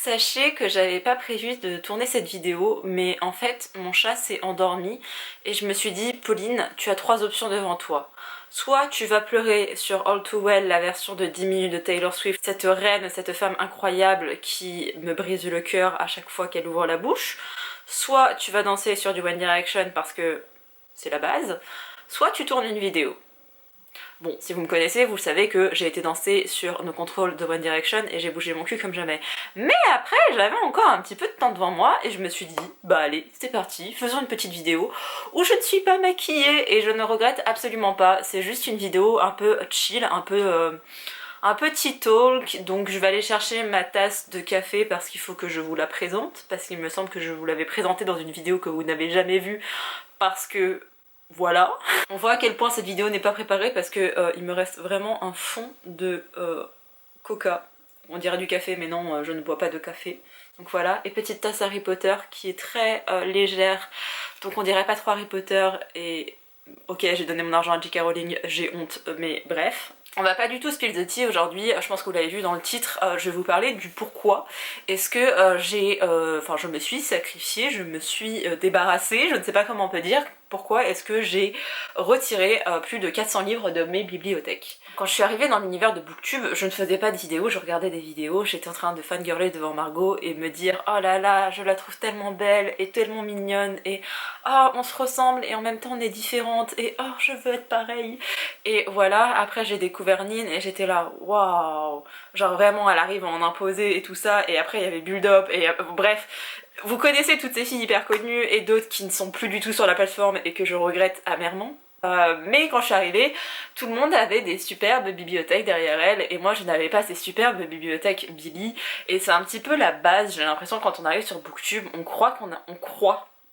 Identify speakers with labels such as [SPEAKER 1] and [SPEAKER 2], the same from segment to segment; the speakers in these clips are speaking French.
[SPEAKER 1] Sachez que j'avais pas prévu de tourner cette vidéo, mais en fait mon chat s'est endormi et je me suis dit Pauline, tu as trois options devant toi. Soit tu vas pleurer sur All Too Well, la version de 10 minutes de Taylor Swift, cette reine, cette femme incroyable qui me brise le cœur à chaque fois qu'elle ouvre la bouche. Soit tu vas danser sur du One Direction parce que c'est la base. Soit tu tournes une vidéo. Bon, si vous me connaissez, vous savez que j'ai été danser sur No Control de One Direction et j'ai bougé mon cul comme jamais. Mais après, j'avais encore un petit peu de temps devant moi et je me suis dit, bah allez, c'est parti, faisons une petite vidéo où je ne suis pas maquillée et je ne regrette absolument pas. C'est juste une vidéo un peu chill, un petit talk, donc je vais aller chercher ma tasse de café parce qu'il faut que je vous la présente, parce qu'il me semble que je vous l'avais présentée dans une vidéo que vous n'avez jamais vue, parce que voilà. On voit à quel point cette vidéo n'est pas préparée parce que il me reste vraiment un fond de coca. On dirait du café mais non, je ne bois pas de café. Donc voilà, et petite tasse Harry Potter qui est très légère, donc on dirait pas trop Harry Potter et... Ok, j'ai donné mon argent à J.K. Rowling, j'ai honte, mais bref. On va pas du tout spill the tea aujourd'hui, je pense que vous l'avez vu dans le titre, je vais vous parler du pourquoi. Est-ce que je me suis sacrifiée, je me suis débarrassée, je ne sais pas comment on peut dire, pourquoi est-ce que j'ai retiré plus de 400 livres de mes bibliothèques. Quand je suis arrivée dans l'univers de Booktube, je ne faisais pas de vidéos, je regardais des vidéos, j'étais en train de fangirler devant Margot et me dire oh là là, je la trouve tellement belle et tellement mignonne et oh on se ressemble et en même temps on est différentes et oh je veux être pareille. Et voilà, après j'ai découvert Nin et j'étais là waouh, genre vraiment elle arrive à en imposer et tout ça, et après il y avait Build Up et bref. Vous connaissez toutes ces filles hyper connues et d'autres qui ne sont plus du tout sur la plateforme et que je regrette amèrement. Mais quand je suis arrivée, tout le monde avait des superbes bibliothèques derrière elle et moi je n'avais pas ces superbes bibliothèques Billy, et c'est un petit peu la base, j'ai l'impression quand on arrive sur Booktube, on croit,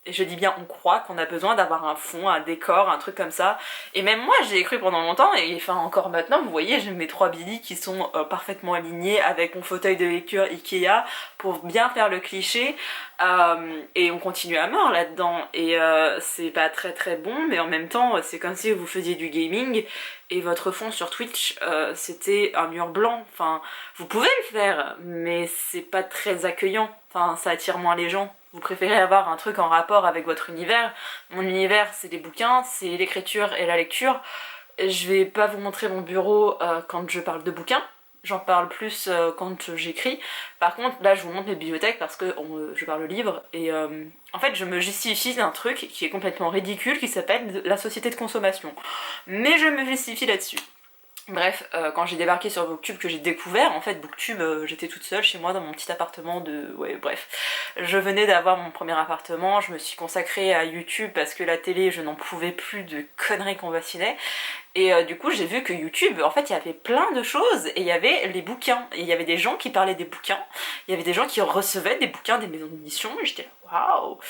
[SPEAKER 1] et je dis bien on croit qu'on a besoin d'avoir un fond, un décor, un truc comme ça. Et même moi j'y ai cru pendant longtemps, et enfin encore maintenant, vous voyez, j'ai mes trois Billy qui sont parfaitement alignés avec mon fauteuil de lecture Ikea pour bien faire le cliché. Et on continue à mort là-dedans, et c'est pas très très bon, mais en même temps c'est comme si vous faisiez du gaming et votre fond sur Twitch c'était un mur blanc. Enfin, vous pouvez le faire, mais c'est pas très accueillant, enfin ça attire moins les gens. Vous préférez avoir un truc en rapport avec votre univers. Mon univers c'est les bouquins, c'est l'écriture et la lecture. Je vais pas vous montrer mon bureau quand je parle de bouquins, j'en parle plus quand j'écris. Par contre là je vous montre mes bibliothèques parce que je parle livre et en fait je me justifie d'un truc qui est complètement ridicule qui s'appelle la société de consommation. Mais je me justifie là-dessus. Bref, quand j'ai débarqué sur Booktube, que j'ai découvert, en fait Booktube, j'étais toute seule chez moi dans mon petit appartement de... Ouais, bref. Je venais d'avoir mon premier appartement, je me suis consacrée à YouTube parce que la télé, je n'en pouvais plus de conneries qu'on vaccinait. Et du coup j'ai vu que YouTube, en fait il y avait plein de choses, et il y avait les bouquins, et il y avait des gens qui parlaient des bouquins, il y avait des gens qui recevaient des bouquins des maisons d'édition, et j'étais là waouh.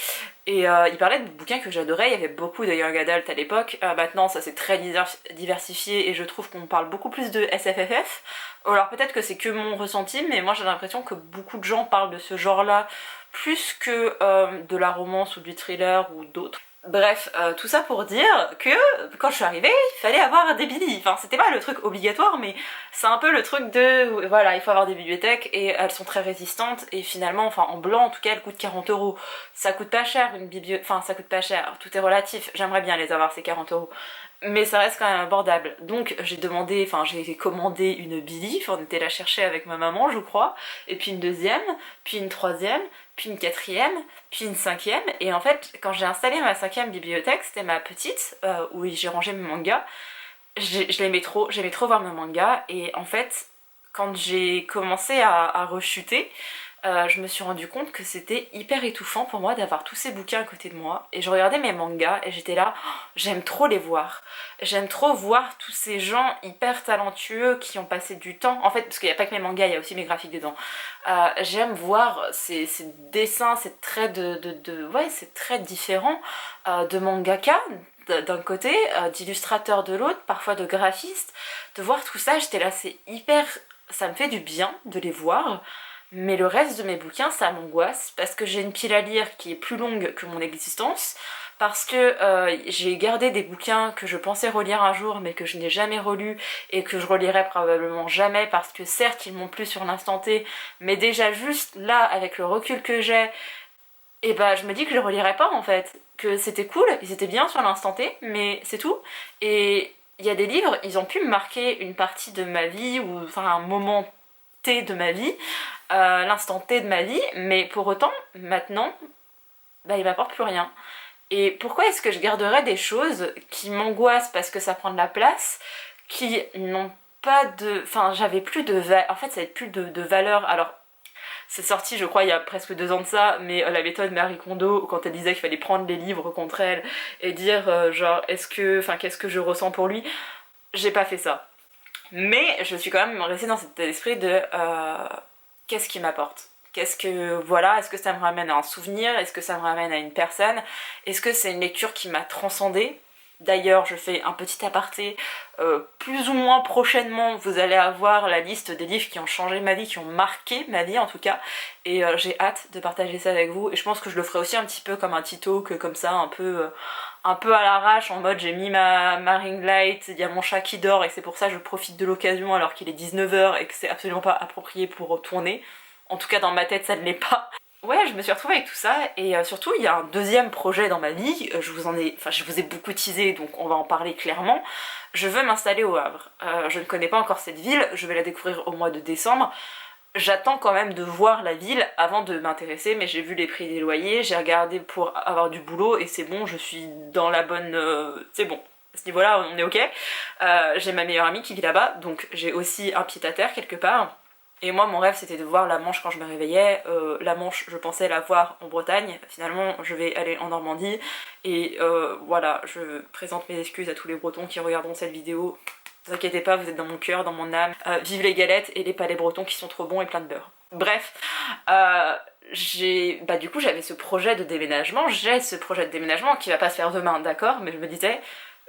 [SPEAKER 1] Et ils parlaient de bouquins que j'adorais, il y avait beaucoup de young adult à l'époque, maintenant ça c'est très diversifié et je trouve qu'on parle beaucoup plus de SFFF. Alors peut-être que c'est que mon ressenti, mais moi j'ai l'impression que beaucoup de gens parlent de ce genre là plus que de la romance ou du thriller ou d'autres. Bref, tout ça pour dire que quand je suis arrivée, il fallait avoir des Billy. Enfin, c'était pas le truc obligatoire, mais c'est un peu le truc de... Voilà, il faut avoir des bibliothèques, et elles sont très résistantes, et finalement, enfin en blanc en tout cas, elles coûtent 40€. Ça coûte pas cher une bibliothèque... Enfin, ça coûte pas cher, tout est relatif, j'aimerais bien les avoir ces 40€. Mais ça reste quand même abordable. Donc j'ai commandé une Billy, on était la chercher avec ma maman je crois, et puis une deuxième, puis une troisième, puis une quatrième, puis une cinquième, et en fait quand j'ai installé ma cinquième bibliothèque, c'était ma petite, où j'ai rangé mes mangas, j'aimais trop voir mes mangas, et en fait quand j'ai commencé à rechuter, je me suis rendu compte que c'était hyper étouffant pour moi d'avoir tous ces bouquins à côté de moi, et je regardais mes mangas et j'étais là, oh, j'aime trop les voir, j'aime trop voir tous ces gens hyper talentueux qui ont passé du temps, en fait parce qu'il n'y a pas que mes mangas, il y a aussi mes graphiques dedans, j'aime voir ces dessins, ces traits ouais, ces traits différents de mangaka d'un côté, d'illustrateur de l'autre, parfois de graphiste, de voir tout ça, j'étais là, c'est hyper... ça me fait du bien de les voir. Mais le reste de mes bouquins, ça m'angoisse parce que j'ai une pile à lire qui est plus longue que mon existence, parce que j'ai gardé des bouquins que je pensais relire un jour mais que je n'ai jamais relus et que je relirai probablement jamais parce que certes ils m'ont plu sur l'instant T, mais déjà juste là avec le recul que j'ai, et bah je me dis que je les relirai pas en fait, que c'était cool, ils étaient bien sur l'instant T, mais c'est tout. Et il y a des livres, ils ont pu me marquer une partie de ma vie ou enfin un moment T de ma vie, l'instant T de ma vie, mais pour autant maintenant bah ils m'apportent plus rien. Et pourquoi est-ce que je garderais des choses qui m'angoissent parce que ça prend de la place, qui n'ont pas de... Enfin, j'avais plus de... En fait, ça n'avait plus de valeur. Alors, c'est sorti, je crois, il y a presque 2 ans de ça, mais la méthode Marie Kondo, quand elle disait qu'il fallait prendre les livres contre elle et dire, genre, qu'est-ce que je ressens pour lui, j'ai pas fait ça. Mais je suis quand même restée dans cet esprit de qu'est-ce qui m'apporte. Qu'est-ce que, voilà, est-ce que ça me ramène à un souvenir? Est-ce que ça me ramène à une personne? Est-ce que c'est une lecture qui m'a transcendée? D'ailleurs, je fais un petit aparté, plus ou moins prochainement, vous allez avoir la liste des livres qui ont changé ma vie, qui ont marqué ma vie en tout cas, et j'ai hâte de partager ça avec vous, et je pense que je le ferai aussi un petit peu comme un Tito, que comme ça, un peu à l'arrache, en mode j'ai mis ma ring light, il y a mon chat qui dort, et c'est pour ça que je profite de l'occasion alors qu'il est 19h et que c'est absolument pas approprié pour tourner. En tout cas dans ma tête ça ne l'est pas. Ouais, je me suis retrouvée avec tout ça, et surtout il y a un deuxième projet dans ma vie, je vous ai beaucoup teasé donc on va en parler clairement. Je veux m'installer au Havre. Je ne connais pas encore cette ville, je vais la découvrir au mois de décembre. J'attends quand même de voir la ville avant de m'intéresser, mais j'ai vu les prix des loyers, j'ai regardé pour avoir du boulot et c'est bon, je suis dans la bonne... c'est bon. À ce niveau-là, on est ok. J'ai ma meilleure amie qui vit là-bas, donc j'ai aussi un pied-à-terre quelque part. Et moi, mon rêve, c'était de voir la Manche quand je me réveillais. La Manche, je pensais la voir en Bretagne. Finalement, je vais aller en Normandie. Et voilà, je présente mes excuses à tous les Bretons qui regarderont cette vidéo. Ne vous inquiétez pas, vous êtes dans mon cœur, dans mon âme. Vive les galettes et les palais bretons qui sont trop bons et plein de beurre. Bref, du coup j'avais ce projet de déménagement, j'ai ce projet de déménagement qui va pas se faire demain, d'accord, mais je me disais,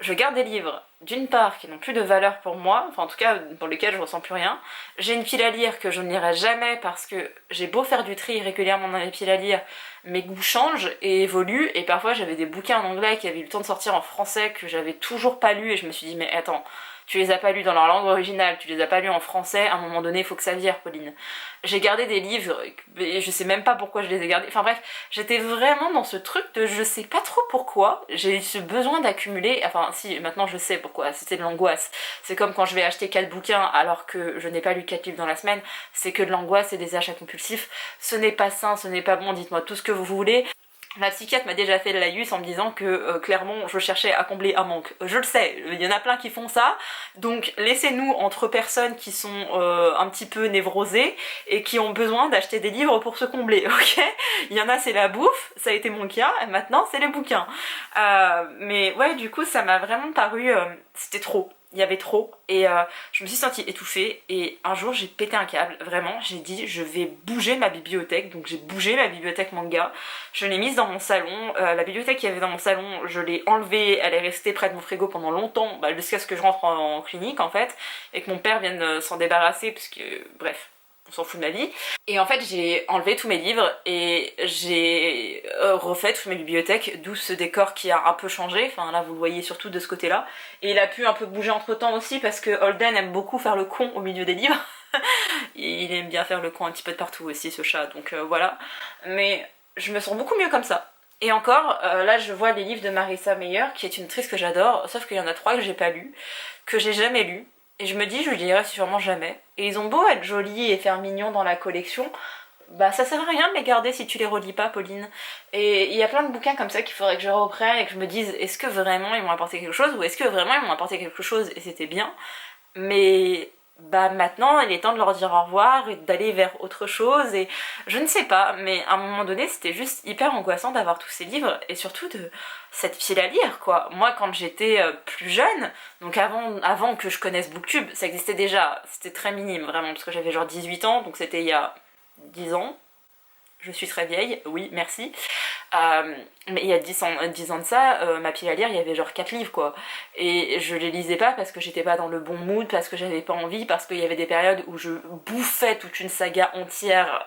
[SPEAKER 1] je garde des livres, d'une part, qui n'ont plus de valeur pour moi, enfin en tout cas pour lesquels je ressens plus rien, j'ai une pile à lire que je ne lirai jamais parce que j'ai beau faire du tri régulièrement dans les piles à lire, mes goûts changent et évoluent, et parfois j'avais des bouquins en anglais qui avaient eu le temps de sortir en français que j'avais toujours pas lu, et je me suis dit mais attends, tu les as pas lus dans leur langue originale, tu les as pas lus en français, à un moment donné, il faut que ça vire, Pauline. J'ai gardé des livres, et je sais même pas pourquoi je les ai gardés, enfin bref, j'étais vraiment dans ce truc de je sais pas trop pourquoi, j'ai eu ce besoin d'accumuler, enfin si, maintenant je sais pourquoi, c'était de l'angoisse. C'est comme quand je vais acheter 4 bouquins alors que je n'ai pas lu 4 livres dans la semaine, c'est que de l'angoisse et des achats compulsifs, ce n'est pas sain, ce n'est pas bon, dites-moi tout ce que vous voulez. Ma psychiatre m'a déjà fait le laïus en me disant que clairement je cherchais à combler un manque. Je le sais, il y en a plein qui font ça, donc laissez-nous entre personnes qui sont un petit peu névrosées et qui ont besoin d'acheter des livres pour se combler, ok? Il y en a c'est la bouffe, ça a été mon cas, et maintenant c'est les bouquins. Mais ouais, du coup ça m'a vraiment paru, c'était trop. Il y avait trop et je me suis sentie étouffée et un jour j'ai pété un câble, vraiment, j'ai dit je vais bouger ma bibliothèque, donc j'ai bougé ma bibliothèque manga, je l'ai mise dans mon salon, la bibliothèque qu'il y avait dans mon salon, je l'ai enlevée, elle est restée près de mon frigo pendant longtemps, jusqu'à ce que je rentre en clinique en fait, et que mon père vienne s'en débarrasser parce que bref, on s'en fout de ma vie. Et en fait j'ai enlevé tous mes livres et j'ai refait toute ma bibliothèque, d'où ce décor qui a un peu changé, enfin là vous le voyez surtout de ce côté là. Et il a pu un peu bouger entre temps aussi parce que Holden aime beaucoup faire le con au milieu des livres. Il aime bien faire le con un petit peu de partout aussi ce chat, donc voilà. Mais je me sens beaucoup mieux comme ça. Et encore, là je vois les livres de Marissa Meyer, qui est une autrice que j'adore, sauf qu'il y en a 3 que j'ai pas lu, que j'ai jamais lu. Et je me dis, je les lirai sûrement jamais. Et ils ont beau être jolis et faire mignon dans la collection, bah ça sert à rien de les garder si tu les relis pas, Pauline. Et il y a plein de bouquins comme ça qu'il faudrait que je reprenne et que je me dise, est-ce que vraiment ils m'ont apporté quelque chose, ou est-ce que vraiment ils m'ont apporté quelque chose et c'était bien. Mais bah maintenant il est temps de leur dire au revoir et d'aller vers autre chose, et je ne sais pas, mais à un moment donné c'était juste hyper angoissant d'avoir tous ces livres et surtout de cette pile à lire quoi. Moi quand j'étais plus jeune, donc avant que je connaisse Booktube, ça existait déjà, c'était très minime vraiment parce que j'avais genre 18 ans, donc c'était il y a 10 ans. Je suis très vieille, oui, merci. Mais il y a 10 ans de ça, ma pile à lire, il y avait genre 4 livres quoi. Et je les lisais pas parce que j'étais pas dans le bon mood, parce que j'avais pas envie, parce qu'il y avait des périodes où je bouffais toute une saga entière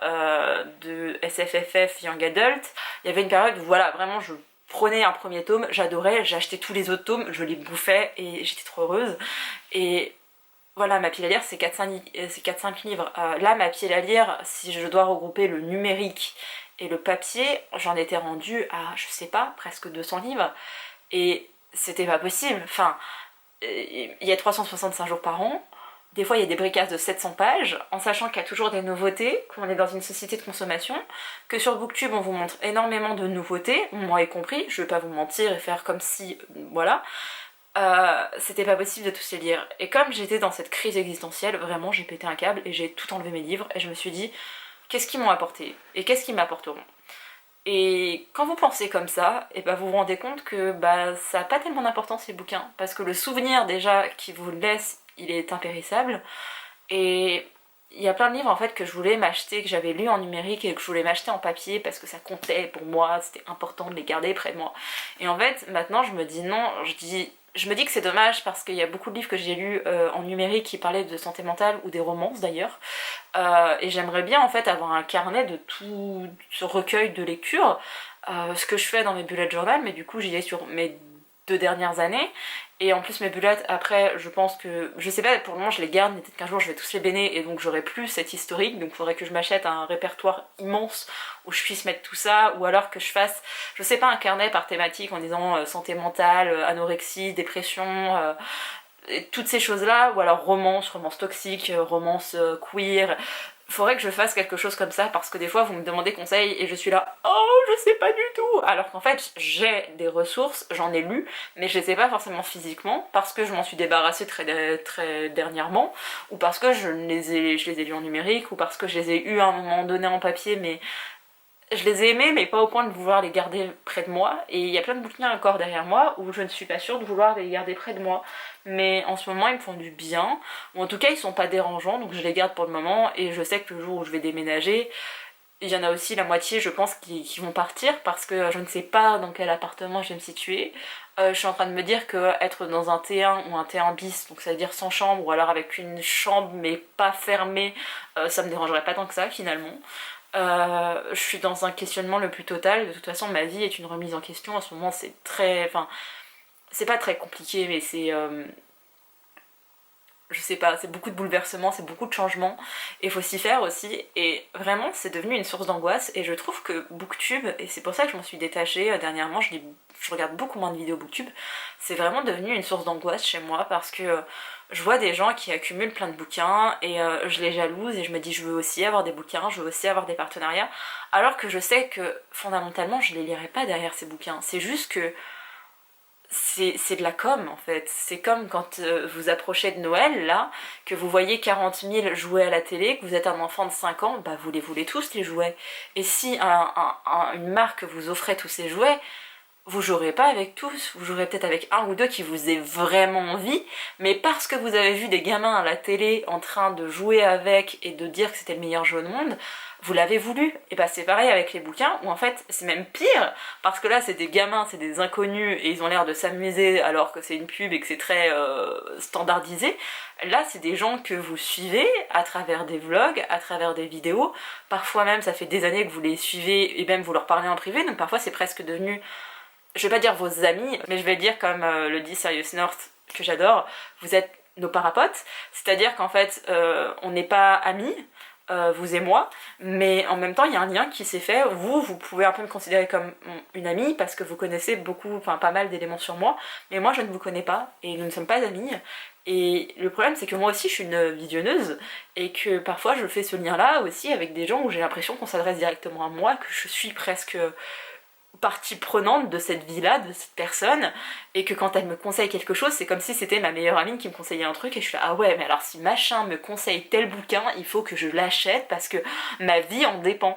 [SPEAKER 1] de SFFF Young Adult. Il y avait une période où voilà, vraiment je prenais un premier tome, j'adorais, j'ai acheté tous les autres tomes, je les bouffais et j'étais trop heureuse. Et voilà, ma pile à lire c'est 4-5 livres. Là, ma pile à lire, si je dois regrouper le numérique et le papier, j'en étais rendue à, je sais pas, presque 200 livres. Et c'était pas possible. Enfin, il y a 365 jours par an. Des fois, il y a des bricasses de 700 pages, en sachant qu'il y a toujours des nouveautés, qu'on est dans une société de consommation, que sur Booktube, on vous montre énormément de nouveautés, moi y compris, je vais pas vous mentir et faire comme si, voilà. C'était pas possible de tous les lire. Et comme j'étais dans cette crise existentielle, vraiment, j'ai pété un câble et j'ai tout enlevé mes livres, et je me suis dit, qu'est-ce qu'ils m'ont apporté et qu'est-ce qu'ils m'apporteront. Et quand vous pensez comme ça, et bah vous vous rendez compte que bah ça n'a pas tellement d'importance ces bouquins, parce que le souvenir déjà qu'ils vous laissent, il est impérissable, et il y a plein de livres en fait que je voulais m'acheter, que j'avais lus en numérique et que je voulais m'acheter en papier parce que ça comptait pour moi, c'était important de les garder près de moi. Et en fait maintenant je me dis non, je me dis que c'est dommage parce qu'il y a beaucoup de livres que j'ai lus en numérique qui parlaient de santé mentale ou des romances d'ailleurs. Et j'aimerais bien en fait avoir un carnet de tout ce recueil de lecture, ce que je fais dans mes bullet journal, mais du coup j'y ai sur mes 2 dernières années. Et en plus mes bullets, après je pense que, je sais pas, pour le moment je les garde, mais peut-être qu'un jour je vais tous les béner et donc j'aurai plus cet historique, donc il faudrait que je m'achète un répertoire immense où je puisse mettre tout ça, ou alors que je fasse, je sais pas, un carnet par thématique en disant santé mentale, anorexie, dépression, toutes ces choses-là, ou alors romance toxique, romance queer. Faudrait que je fasse quelque chose comme ça parce que des fois vous me demandez conseil et je suis là, oh je sais pas du tout, alors qu'en fait j'ai des ressources, j'en ai lu, mais je les ai pas forcément physiquement parce que je m'en suis débarrassée très dernièrement, ou parce que je les ai lus en numérique, ou parce que je les ai eus à un moment donné en papier, mais je les ai aimés, mais pas au point de vouloir les garder près de moi. Et il y a plein de bouquins encore derrière moi où je ne suis pas sûre de vouloir les garder près de moi. Mais en ce moment, ils me font du bien. Ou en tout cas, ils sont pas dérangeants, donc je les garde pour le moment. Et je sais que le jour où je vais déménager, il y en a aussi la moitié, je pense, qui vont partir parce que je ne sais pas dans quel appartement je vais me situer. Je suis en train de me dire que être dans un T1 ou un T1 bis, donc ça veut dire sans chambre, ou alors avec une chambre mais pas fermée, ça me dérangerait pas tant que ça finalement. Je suis dans un questionnement le plus total. De toute façon, ma vie est une remise en question. En ce moment, c'est très... Enfin, c'est pas très compliqué, mais c'est... je sais pas, c'est beaucoup de bouleversements, c'est beaucoup de changements. Et il faut s'y faire aussi. Et vraiment, c'est devenu une source d'angoisse. Et je trouve que Booktube, et c'est pour ça que je m'en suis détachée dernièrement, je regarde beaucoup moins de vidéos Booktube, c'est vraiment devenu une source d'angoisse chez moi parce que... je vois des gens qui accumulent plein de bouquins et je les jalouse et je me dis je veux aussi avoir des bouquins, je veux aussi avoir des partenariats, alors que je sais que fondamentalement je les lirai pas derrière ces bouquins. C'est juste que c'est de la com en fait. C'est comme quand vous approchez de Noël là, que vous voyez 40 000 jouets à la télé, que vous êtes un enfant de 5 ans, bah vous les voulez tous les jouets. Et si une marque vous offrait tous ces jouets, vous jouerez pas avec tous, vous jouerez peut-être avec un ou deux qui vous aient vraiment envie, mais parce que vous avez vu des gamins à la télé en train de jouer avec et de dire que c'était le meilleur jeu au monde, vous l'avez voulu. Et bah c'est pareil avec les bouquins, où en fait c'est même pire, parce que là c'est des gamins, c'est des inconnus, et ils ont l'air de s'amuser alors que c'est une pub et que c'est très standardisé. Là c'est des gens que vous suivez à travers des vlogs, à travers des vidéos, parfois même ça fait des années que vous les suivez et même vous leur parlez en privé, donc parfois c'est presque devenu, je vais pas dire vos amis, mais je vais dire comme le dit Serious North, que j'adore, vous êtes nos parapotes, c'est-à-dire qu'en fait, on n'est pas amis, vous et moi, mais en même temps, il y a un lien qui s'est fait. Vous pouvez un peu me considérer comme une amie, parce que vous connaissez beaucoup, enfin pas mal d'éléments sur moi, mais moi je ne vous connais pas, et nous ne sommes pas amis, et le problème c'est que moi aussi je suis une visionneuse, et que parfois je fais ce lien-là aussi avec des gens où j'ai l'impression qu'on s'adresse directement à moi, que je suis presque partie prenante de cette vie-là, de cette personne, et que quand elle me conseille quelque chose, c'est comme si c'était ma meilleure amie qui me conseillait un truc, et je suis là, ah ouais, mais alors si machin me conseille tel bouquin, il faut que je l'achète parce que ma vie en dépend.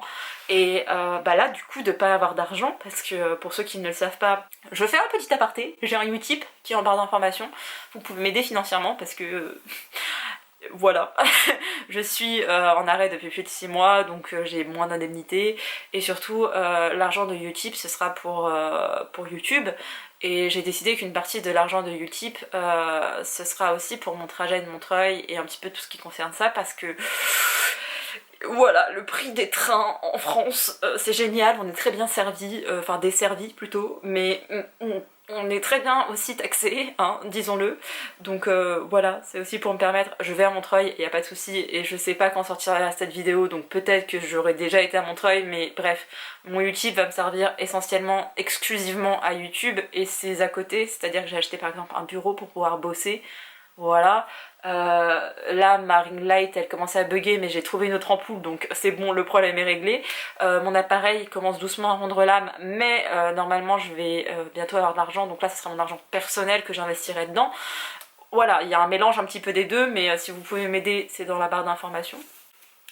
[SPEAKER 1] Et bah là, du coup, de pas avoir d'argent, parce que pour ceux qui ne le savent pas, je fais un petit aparté, j'ai un Utip qui est en barre d'informations, vous pouvez m'aider financièrement parce que... voilà, je suis en arrêt depuis plus de 6 mois, donc j'ai moins d'indemnités, et surtout l'argent de Utip ce sera pour YouTube, et j'ai décidé qu'une partie de l'argent de Utip ce sera aussi pour mon trajet de Montreuil et un petit peu tout ce qui concerne ça, parce que Voilà, le prix des trains en France, c'est génial, on est très bien servi, enfin desservi plutôt, mais on est très bien aussi taxé, hein, disons-le. Donc voilà, c'est aussi pour me permettre, je vais à Montreuil, il n'y a pas de souci, et je sais pas quand sortira cette vidéo, donc peut-être que j'aurais déjà été à Montreuil, mais bref, mon YouTube va me servir essentiellement, exclusivement à YouTube, et c'est à côté, c'est-à-dire que j'ai acheté par exemple un bureau pour pouvoir bosser, voilà. Là ma ring light elle commençait à bugger mais j'ai trouvé une autre ampoule donc c'est bon, le problème est réglé. Mon appareil commence doucement à rendre l'âme mais normalement je vais bientôt avoir de l'argent, donc là ce sera mon argent personnel que j'investirai dedans. Voilà, il y a un mélange un petit peu des deux, mais si vous pouvez m'aider c'est dans la barre d'informations.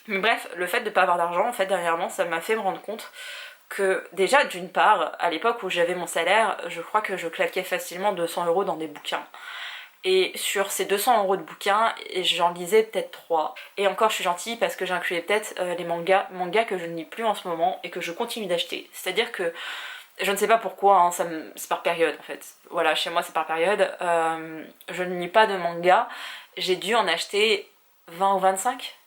[SPEAKER 1] Mais bref, le fait de pas avoir d'argent en fait dernièrement ça m'a fait me rendre compte que déjà d'une part à l'époque où j'avais mon salaire je crois que je claquais facilement 200 € dans des bouquins. Et sur ces 200 € de bouquins, j'en lisais peut-être 3. Et encore, je suis gentille parce que j'incluais peut-être les mangas que je ne lis plus en ce moment et que je continue d'acheter. C'est-à-dire que, je ne sais pas pourquoi, hein, c'est par période en fait. Voilà, chez moi c'est par période. Je ne lis pas de manga. J'ai dû en acheter 20 ou 25.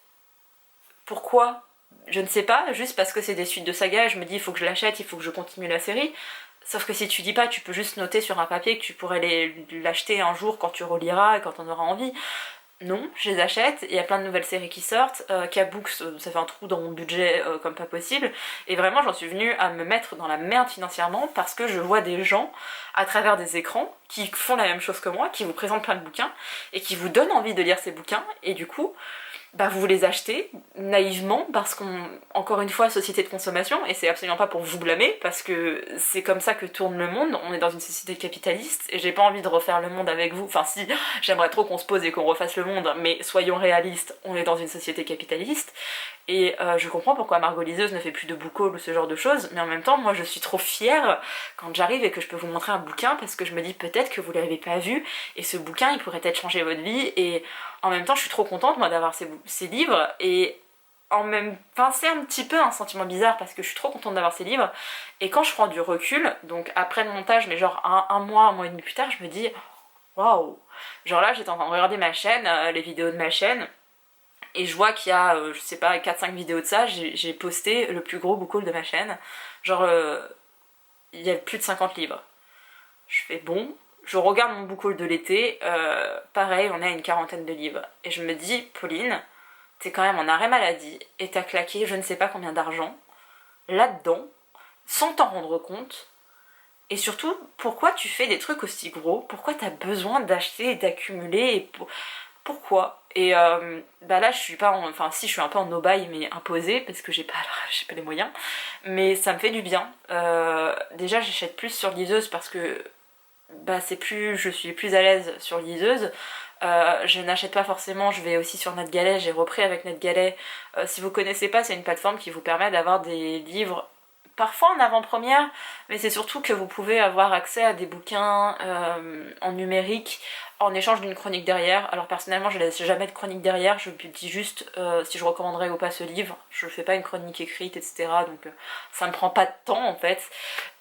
[SPEAKER 1] Pourquoi? Je ne sais pas, juste parce que c'est des suites de sagas, je me dis il faut que je l'achète, il faut que je continue la série. Sauf que si tu dis pas, tu peux juste noter sur un papier que tu pourrais l'acheter un jour quand tu reliras et quand on aura envie. Non, je les achète, il y a plein de nouvelles séries qui sortent, K-Books, ça fait un trou dans mon budget comme pas possible, et vraiment j'en suis venue à me mettre dans la merde financièrement parce que je vois des gens à travers des écrans qui font la même chose que moi, qui vous présentent plein de bouquins et qui vous donnent envie de lire ces bouquins, et du coup bah vous les achetez naïvement parce qu'on, encore une fois, société de consommation, et c'est absolument pas pour vous blâmer parce que c'est comme ça que tourne le monde, on est dans une société capitaliste et j'ai pas envie de refaire le monde avec vous, enfin si, j'aimerais trop qu'on se pose et qu'on refasse le monde, mais soyons réalistes, on est dans une société capitaliste. Et je comprends pourquoi Margot Liseuse ne fait plus de book haul ou ce genre de choses, mais en même temps, moi je suis trop fière quand j'arrive et que je peux vous montrer un bouquin parce que je me dis peut-être que vous l'avez pas vu et ce bouquin il pourrait peut-être changer votre vie, et en même temps je suis trop contente moi d'avoir ces livres, et en même enfin c'est un petit peu un sentiment bizarre parce que je suis trop contente d'avoir ces livres, et quand je prends du recul, donc après le montage, mais genre un mois et demi plus tard, je me dis waouh, genre là j'étais en train de regarder ma chaîne, les vidéos de ma chaîne, et je vois qu'il y a, je sais pas, 4-5 vidéos de ça, j'ai posté le plus gros book haul de ma chaîne. Genre, il y a plus de 50 livres. Je fais bon, je regarde mon book haul de l'été, pareil, on est à une quarantaine de livres. Et je me dis, Pauline, t'es quand même en arrêt maladie, et t'as claqué je ne sais pas combien d'argent là-dedans, sans t'en rendre compte. Et surtout, pourquoi tu fais des trucs aussi gros? Pourquoi t'as besoin d'acheter et d'accumuler? Pourquoi? Et bah là je suis pas en... enfin si, je suis un peu en no-buy mais imposée parce que j'ai pas les moyens, mais ça me fait du bien. Déjà j'achète plus sur liseuse parce que bah c'est plus, je suis plus à l'aise sur liseuse. Je n'achète pas forcément, je vais aussi sur NetGalley, j'ai repris avec NetGalley. Si vous connaissez pas, c'est une plateforme qui vous permet d'avoir des livres parfois en avant-première, mais c'est surtout que vous pouvez avoir accès à des bouquins en numérique en échange d'une chronique derrière. Alors personnellement je laisse jamais de chronique derrière, je dis juste si je recommanderais ou pas ce livre, je fais pas une chronique écrite etc, donc ça me prend pas de temps en fait,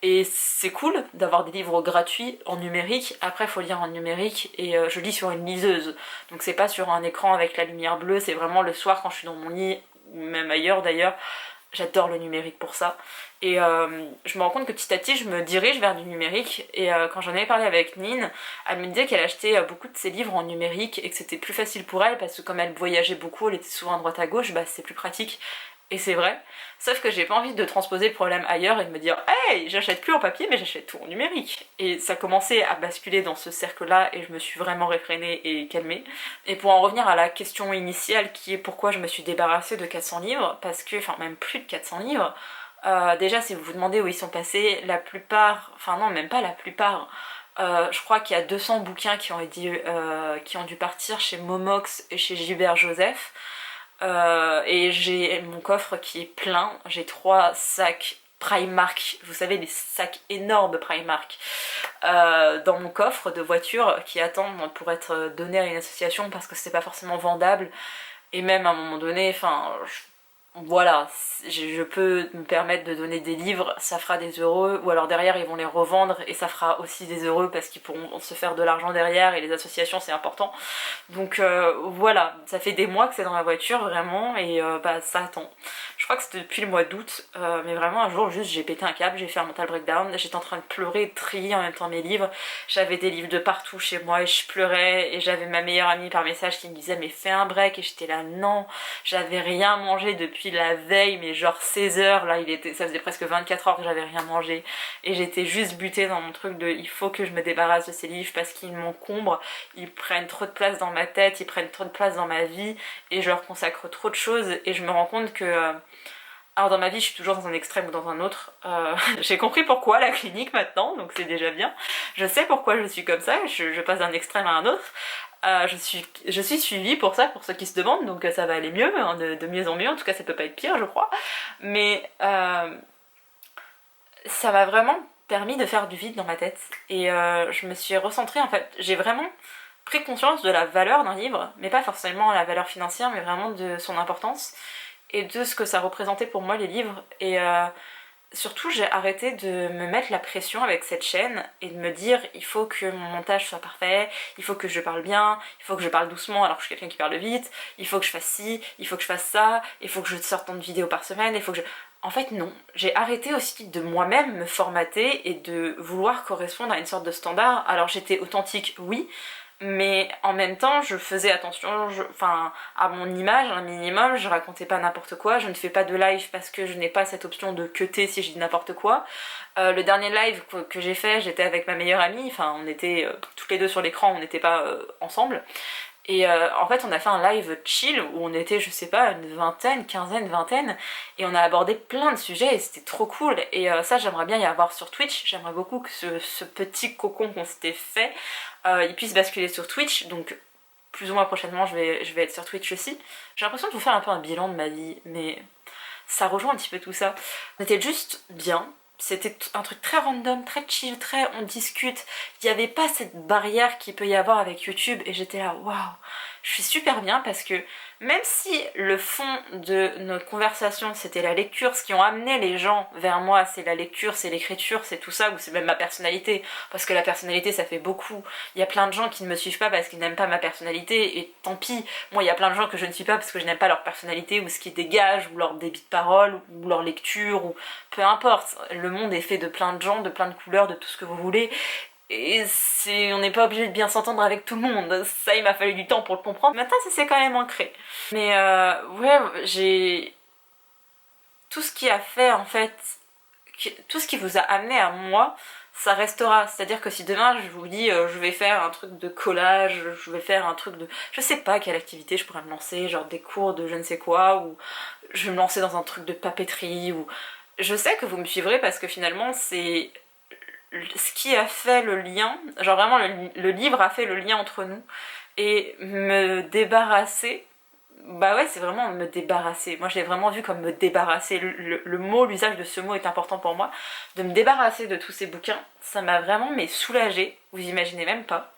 [SPEAKER 1] et c'est cool d'avoir des livres gratuits en numérique. Après faut lire en numérique, et je lis sur une liseuse, donc c'est pas sur un écran avec la lumière bleue, c'est vraiment le soir quand je suis dans mon lit, ou même ailleurs d'ailleurs. J'adore le numérique pour ça. Et je me rends compte que petit à petit, je me dirige vers du numérique. Et quand j'en avais parlé avec Nine, elle me disait qu'elle achetait beaucoup de ses livres en numérique et que c'était plus facile pour elle parce que comme elle voyageait beaucoup, elle était souvent à droite à gauche, bah c'est plus pratique. Et c'est vrai. Sauf que j'ai pas envie de transposer le problème ailleurs et de me dire hey, j'achète plus en papier mais j'achète tout en numérique. Et ça commençait à basculer dans ce cercle-là et je me suis vraiment réfrénée et calmée. Et pour en revenir à la question initiale qui est pourquoi je me suis débarrassée de 400 livres, parce que, enfin même plus de 400 livres, déjà si vous vous demandez où ils sont passés, la plupart, enfin non même pas la plupart, je crois qu'il y a 200 bouquins qui ont dû partir chez Momox et chez Gilbert Joseph. Et j'ai mon coffre qui est plein, j'ai 3 sacs Primark, vous savez les sacs énormes Primark, dans mon coffre de voiture qui attendent pour être donnés à une association parce que c'est pas forcément vendable, et même à un moment donné, enfin voilà, je peux me permettre de donner des livres, ça fera des heureux, ou alors derrière ils vont les revendre et ça fera aussi des heureux parce qu'ils pourront se faire de l'argent derrière et les associations c'est important. Donc voilà, ça fait des mois que c'est dans ma voiture vraiment et bah ça attend. Je crois que c'était depuis le mois d'août, mais vraiment un jour juste j'ai pété un câble, j'ai fait un mental breakdown, j'étais en train de pleurer, de trier en même temps mes livres, j'avais des livres de partout chez moi et je pleurais et j'avais ma meilleure amie par message qui me disait mais fais un break et j'étais là non, j'avais rien mangé depuis la veille mais genre 16 heures, là ça faisait presque 24 heures que j'avais rien mangé et j'étais juste butée dans mon truc de il faut que je me débarrasse de ces livres parce qu'ils m'encombrent, ils prennent trop de place dans ma tête, ils prennent trop de place dans ma vie et je leur consacre trop de choses et je me rends compte que alors dans ma vie je suis toujours dans un extrême ou dans un autre, j'ai compris pourquoi la clinique maintenant donc c'est déjà bien, je sais pourquoi je suis comme ça, je passe d'un extrême à un autre. Je suis suivie pour ça, pour ceux qui se demandent, donc ça va aller mieux, hein, de mieux en mieux, en tout cas ça peut pas être pire je crois, mais ça m'a vraiment permis de faire du vide dans ma tête et je me suis recentrée en fait, j'ai vraiment pris conscience de la valeur d'un livre, mais pas forcément la valeur financière, mais vraiment de son importance et de ce que ça représentait pour moi les livres et surtout j'ai arrêté de me mettre la pression avec cette chaîne et de me dire il faut que mon montage soit parfait, il faut que je parle bien, il faut que je parle doucement alors que je suis quelqu'un qui parle vite, il faut que je fasse ci, il faut que je fasse ça, il faut que je sorte tant de vidéos par semaine, il faut que je... En fait non, j'ai arrêté aussi de moi-même me formater et de vouloir correspondre à une sorte de standard. Alors j'étais authentique, oui, mais en même temps je faisais attention à mon image un minimum, je racontais pas n'importe quoi, je ne fais pas de live parce que je n'ai pas cette option de cutter si je dis n'importe quoi. Le dernier live que j'ai fait, j'étais avec ma meilleure amie, enfin on était toutes les deux sur l'écran, on n'était pas ensemble. Et en fait on a fait un live chill où on était je sais pas une vingtaine, quinzaine, vingtaine et on a abordé plein de sujets et c'était trop cool et ça j'aimerais bien y avoir sur Twitch, j'aimerais beaucoup que ce petit cocon qu'on s'était fait il puisse basculer sur Twitch donc plus ou moins prochainement je vais être sur Twitch aussi. J'ai l'impression de vous faire un peu un bilan de ma vie mais ça rejoint un petit peu tout ça. On était juste bien. C'était un truc très random, très chill, très on discute. Il n'y avait pas cette barrière qu'il peut y avoir avec YouTube et j'étais là, waouh, je suis super bien parce que même si le fond de notre conversation c'était la lecture, ce qui ont amené les gens vers moi c'est la lecture, c'est l'écriture, c'est tout ça, ou c'est même ma personnalité, parce que la personnalité ça fait beaucoup. Il y a plein de gens qui ne me suivent pas parce qu'ils n'aiment pas ma personnalité et tant pis, moi il y a plein de gens que je ne suis pas parce que je n'aime pas leur personnalité ou ce qu'ils dégagent ou leur débit de parole ou leur lecture ou peu importe. Le monde est fait de plein de gens, de plein de couleurs, de tout ce que vous voulez. Et on n'est pas obligé de bien s'entendre avec tout le monde, ça il m'a fallu du temps pour le comprendre, maintenant ça s'est quand même ancré. Mais ouais, j'ai... Tout ce qui a fait en fait, tout ce qui vous a amené à moi, ça restera. C'est-à-dire que si demain je vous dis je vais faire un truc de collage, je vais faire un truc de... Je sais pas quelle activité je pourrais me lancer, genre des cours de je ne sais quoi, ou je vais me lancer dans un truc de papeterie, ou... Je sais que vous me suivrez parce que finalement c'est... ce qui a fait le lien, genre vraiment le livre a fait le lien entre nous et me débarrasser, bah ouais c'est vraiment me débarrasser, moi je l'ai vraiment vu comme me débarrasser, le mot, l'usage de ce mot est important pour moi, de me débarrasser de tous ces bouquins, ça m'a vraiment soulagée, vous imaginez même pas.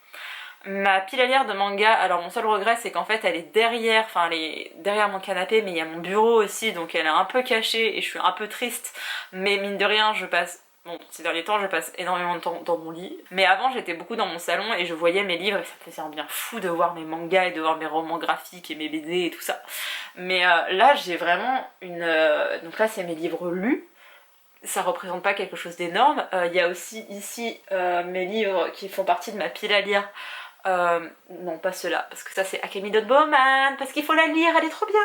[SPEAKER 1] Ma pile à lire de manga, alors mon seul regret c'est qu'en fait elle est derrière, enfin elle est derrière mon canapé mais il y a mon bureau aussi donc elle est un peu cachée et je suis un peu triste, mais mine de rien je passe... Bon, ces derniers temps, je passe énormément de temps dans mon lit. Mais avant, j'étais beaucoup dans mon salon et je voyais mes livres et ça me faisait un bien fou de voir mes mangas et de voir mes romans graphiques et mes BD et tout ça. Mais là, j'ai vraiment une... donc là, c'est mes livres lus. Ça représente pas quelque chose d'énorme. Il y a aussi ici mes livres qui font partie de ma pile à lire. Non, pas ceux-là, parce que ça c'est Akemi Bowman, parce qu'il faut la lire, elle est trop bien.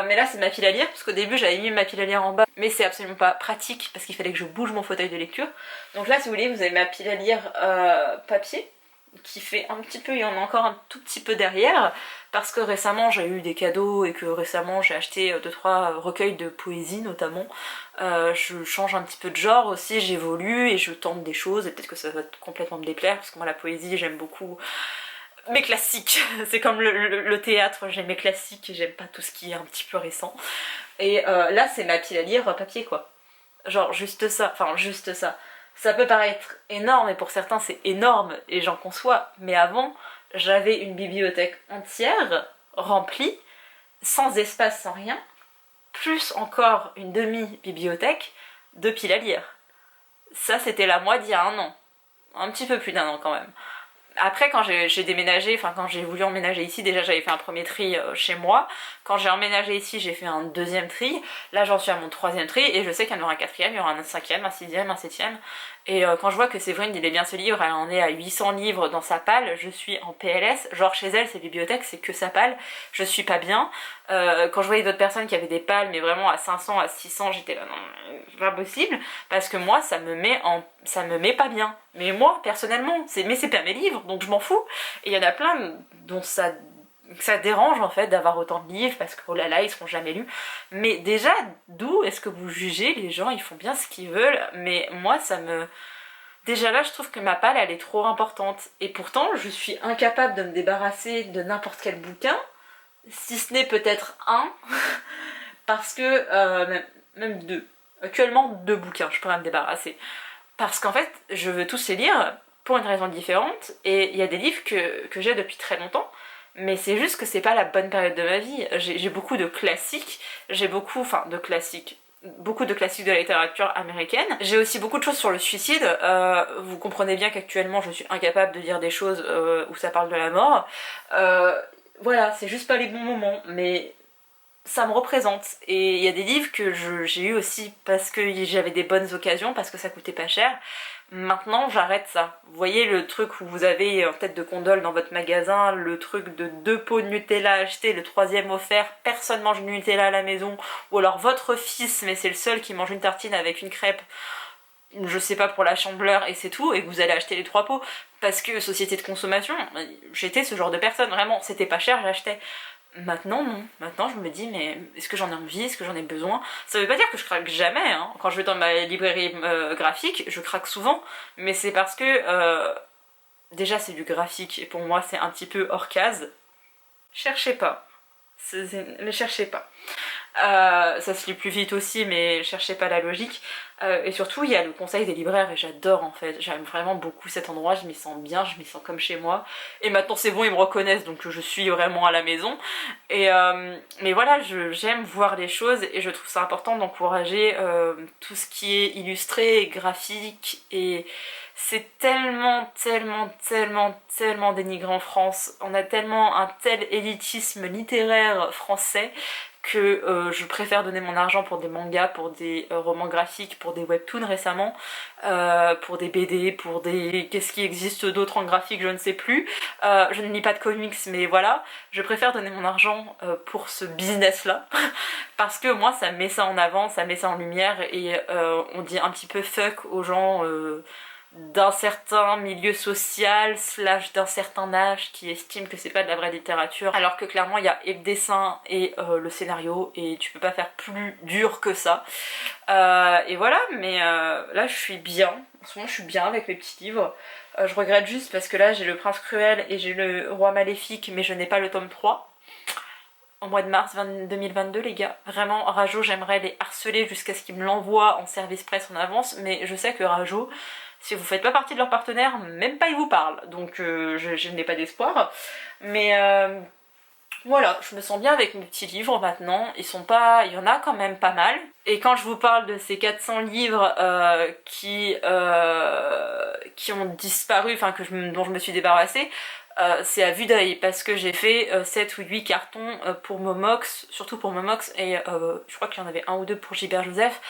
[SPEAKER 1] Mais là c'est ma pile à lire, parce qu'au début j'avais mis ma pile à lire en bas, mais c'est absolument pas pratique, parce qu'il fallait que je bouge mon fauteuil de lecture. Donc là si vous voulez, vous avez ma pile à lire papier, qui fait un petit peu, il y en a encore un tout petit peu derrière, parce que récemment j'ai eu des cadeaux et que récemment j'ai acheté 2-3 recueils de poésie notamment. Je change un petit peu de genre aussi, j'évolue et je tente des choses et peut-être que ça va complètement me déplaire parce que moi la poésie j'aime beaucoup mes classiques, c'est comme le théâtre, j'aime mes classiques et j'aime pas tout ce qui est un petit peu récent. Et là c'est ma pile à lire papier quoi, genre juste ça, enfin juste ça. Ça peut paraître énorme et pour certains c'est énorme et j'en conçois, mais avant j'avais une bibliothèque entière remplie, sans espace, sans rien, plus encore une demi-bibliothèque de piles à lire. Ça, c'était la moi d'il y a un an. Un petit peu plus d'un an quand même. Après, quand j'ai déménagé, enfin quand j'ai voulu emménager ici, déjà j'avais fait un premier tri chez moi. Quand j'ai emménagé ici, j'ai fait un deuxième tri. Là, j'en suis à mon troisième tri et je sais qu'il y en aura un quatrième, il y aura un cinquième, un sixième, un septième. Et quand je vois que Séverine, il est bien ce livre, elle en est à 800 livres dans sa palle, je suis en PLS. Genre chez elle, ses bibliothèques, c'est que sa palle. Je suis pas bien. Quand je voyais d'autres personnes qui avaient des palles, mais vraiment à 500, à 600, j'étais là, non, pas possible. Parce que moi, ça me met pas bien. Mais moi, personnellement, mais c'est pas mes livres, donc je m'en fous. Et il y en a plein dont ça dérange en fait d'avoir autant de livres parce que oh là là ils seront jamais lus. Mais déjà, d'où est-ce que vous jugez les gens? Ils font bien ce qu'ils veulent, mais moi ça me... Déjà là je trouve que ma palle elle est trop importante et pourtant je suis incapable de me débarrasser de n'importe quel bouquin, si ce n'est peut-être un, parce que même deux. Actuellement 2 bouquins je pourrais me débarrasser. Parce qu'en fait je veux tous les lire pour une raison différente et il y a des livres que j'ai depuis très longtemps. Mais c'est juste que c'est pas la bonne période de ma vie. J'ai beaucoup de classiques, beaucoup de classiques de la littérature américaine. J'ai aussi beaucoup de choses sur le suicide. Vous comprenez bien qu'actuellement je suis incapable de lire des choses où ça parle de la mort. Voilà, c'est juste pas les bons moments, mais ça me représente. Et il y a des livres que j'ai eu aussi parce que j'avais des bonnes occasions, parce que ça coûtait pas cher. Maintenant j'arrête ça. Vous voyez le truc où vous avez en tête de condole dans votre magasin, le truc de 2 pots de Nutella achetés, le 3e offert, personne mange du Nutella à la maison, ou alors votre fils mais c'est le seul qui mange une tartine avec une crêpe, je sais pas pour la chandeleur et c'est tout, et que vous allez acheter les 3 pots, parce que société de consommation, j'étais ce genre de personne, vraiment, c'était pas cher, j'achetais. Maintenant non, maintenant je me dis mais est-ce que j'en ai envie, est-ce que j'en ai besoin? Ça veut pas dire que je craque jamais, hein. Quand je vais dans ma librairie graphique, je craque souvent, mais c'est parce que déjà c'est du graphique et pour moi c'est un petit peu hors case. Cherchez pas, ne cherchez pas. Ça se lit plus vite aussi mais cherchez pas la logique. Et surtout il y a le conseil des libraires et j'adore en fait, j'aime vraiment beaucoup cet endroit, je m'y sens bien, je m'y sens comme chez moi. Et maintenant c'est bon, ils me reconnaissent donc je suis vraiment à la maison. Mais voilà, j'aime voir les choses et je trouve ça important d'encourager tout ce qui est illustré, graphique, et c'est tellement dénigré en France. On a tellement un tel élitisme littéraire français que je préfère donner mon argent pour des mangas, pour des romans graphiques, pour des webtoons récemment, pour des BD, pour des... Qu'est-ce qui existe d'autre en graphique, je ne sais plus. Je ne lis pas de comics, mais voilà. Je préfère donner mon argent pour ce business-là, parce que moi, ça met ça en avant, ça met ça en lumière, et on dit un petit peu fuck aux gens... d'un certain milieu social, / d'un certain âge qui estime que c'est pas de la vraie littérature, alors que clairement il y a et le dessin et le scénario et tu peux pas faire plus dur que ça. Et voilà, mais là je suis bien, en ce moment je suis bien avec mes petits livres. Je regrette juste parce que là j'ai le Prince Cruel et j'ai le Roi Maléfique, mais je n'ai pas le tome 3. Au mois de mars 2022 les gars, vraiment Rajo j'aimerais les harceler jusqu'à ce qu'ils me l'envoient en service presse en avance, mais je sais que Rajo, si vous faites pas partie de leur partenaire, même pas ils vous parlent, donc je n'ai pas d'espoir. Mais voilà, je me sens bien avec mes petits livres maintenant, il y en a quand même pas mal. Et quand je vous parle de ces 400 livres qui ont disparu, enfin dont je me suis débarrassée, c'est à vue d'œil parce que j'ai fait 7 ou 8 cartons pour Momox, surtout pour Momox, et je crois qu'il y en avait 1 ou 2 pour Gilbert Joseph.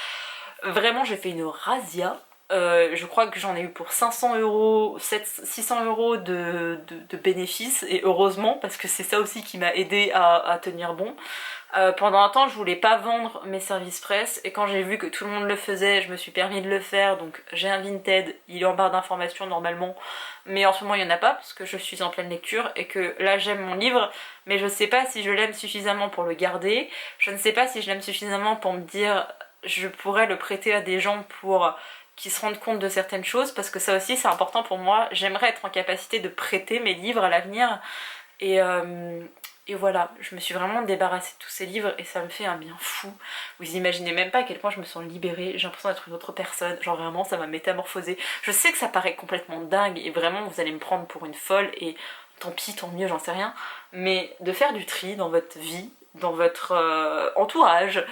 [SPEAKER 1] Vraiment j'ai fait une razzia. Je crois que j'en ai eu pour 500 €, 600 € de bénéfices, et heureusement parce que c'est ça aussi qui m'a aidé à tenir bon. Pendant un temps je voulais pas vendre mes services presse et quand j'ai vu que tout le monde le faisait je me suis permis de le faire, donc j'ai un Vinted, il est en barre d'informations normalement, mais en ce moment il n'y en a pas parce que je suis en pleine lecture et que là j'aime mon livre mais je sais pas si je l'aime suffisamment pour le garder, je ne sais pas si je l'aime suffisamment pour me dire je pourrais le prêter à des gens pour qui se rendent compte de certaines choses, parce que ça aussi c'est important pour moi, j'aimerais être en capacité de prêter mes livres à l'avenir, et voilà, je me suis vraiment débarrassée de tous ces livres et ça me fait un bien fou. Vous imaginez même pas à quel point je me sens libérée, j'ai l'impression d'être une autre personne, genre vraiment ça m'a métamorphosée. Je sais que ça paraît complètement dingue et vraiment vous allez me prendre pour une folle et tant pis, tant mieux, j'en sais rien, mais de faire du tri dans votre vie, dans votre entourage,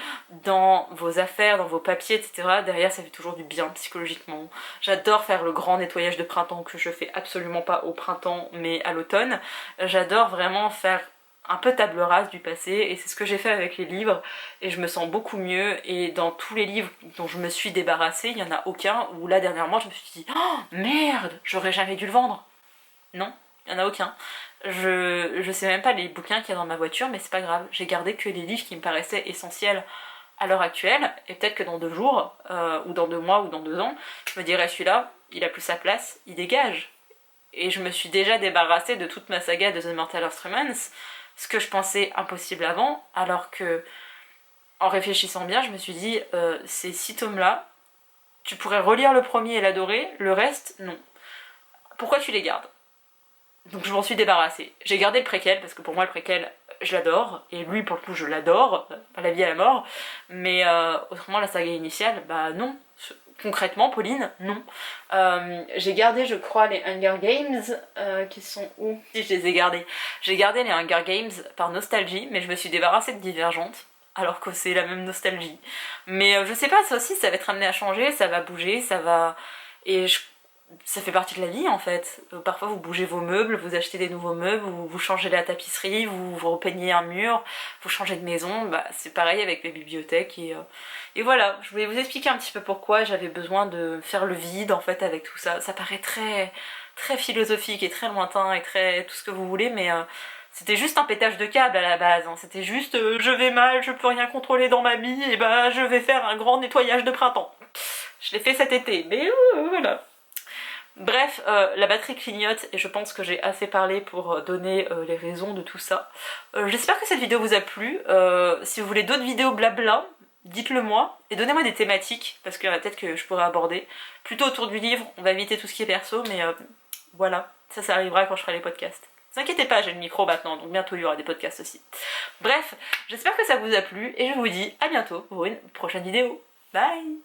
[SPEAKER 1] dans vos affaires, dans vos papiers, etc. Derrière, ça fait toujours du bien psychologiquement. J'adore faire le grand nettoyage de printemps que je fais absolument pas au printemps mais à l'automne. J'adore vraiment faire un peu table rase du passé et c'est ce que j'ai fait avec les livres et je me sens beaucoup mieux. Et dans tous les livres dont je me suis débarrassée, il n'y en a aucun où là dernièrement je me suis dit oh merde, j'aurais jamais dû le vendre. Non, il n'y en a aucun. Je sais même pas les bouquins qu'il y a dans ma voiture, mais c'est pas grave, j'ai gardé que les livres qui me paraissaient essentiels à l'heure actuelle, et peut-être que dans 2 jours, ou dans 2 mois, ou dans 2 ans, je me dirais celui-là, il a plus sa place, il dégage. Et je me suis déjà débarrassée de toute ma saga de The Mortal Instruments, ce que je pensais impossible avant, alors que, en réfléchissant bien, je me suis dit, ces 6 tomes-là, tu pourrais relire le premier et l'adorer, le reste, non. Pourquoi tu les gardes? Donc je m'en suis débarrassée. J'ai gardé le préquel, parce que pour moi le préquel, je l'adore, et lui pour le coup je l'adore, à la vie à la mort, mais autrement la saga initiale, bah non. Concrètement, Pauline, non. J'ai gardé, je crois, les Hunger Games, qui sont où? Si, je les ai gardés. J'ai gardé les Hunger Games par nostalgie, mais je me suis débarrassée de Divergente, alors que c'est la même nostalgie. Mais je sais pas, ça aussi, ça va être amené à changer, ça va bouger, ça va... Et ça fait partie de la vie en fait. Parfois vous bougez vos meubles, vous achetez des nouveaux meubles, vous changez la tapisserie, vous repeignez un mur, vous changez de maison, bah, c'est pareil avec les bibliothèques et voilà. Je voulais vous expliquer un petit peu pourquoi j'avais besoin de faire le vide en fait avec tout ça. Ça paraît très philosophique et très lointain et très tout ce que vous voulez, mais c'était juste un pétage de câble à la base, hein. C'était juste je vais mal, je peux rien contrôler dans ma vie, et bah je vais faire un grand nettoyage de printemps. Je l'ai fait cet été, mais voilà. Bref, la batterie clignote et je pense que j'ai assez parlé pour donner les raisons de tout ça. J'espère que cette vidéo vous a plu. Si vous voulez d'autres vidéos blabla, dites-le moi et donnez-moi des thématiques parce qu'il y en a peut-être que je pourrais aborder. Plutôt autour du livre, on va éviter tout ce qui est perso, mais voilà, ça arrivera quand je ferai les podcasts. Ne vous inquiétez pas, j'ai le micro maintenant, donc bientôt il y aura des podcasts aussi. Bref, j'espère que ça vous a plu et je vous dis à bientôt pour une prochaine vidéo. Bye!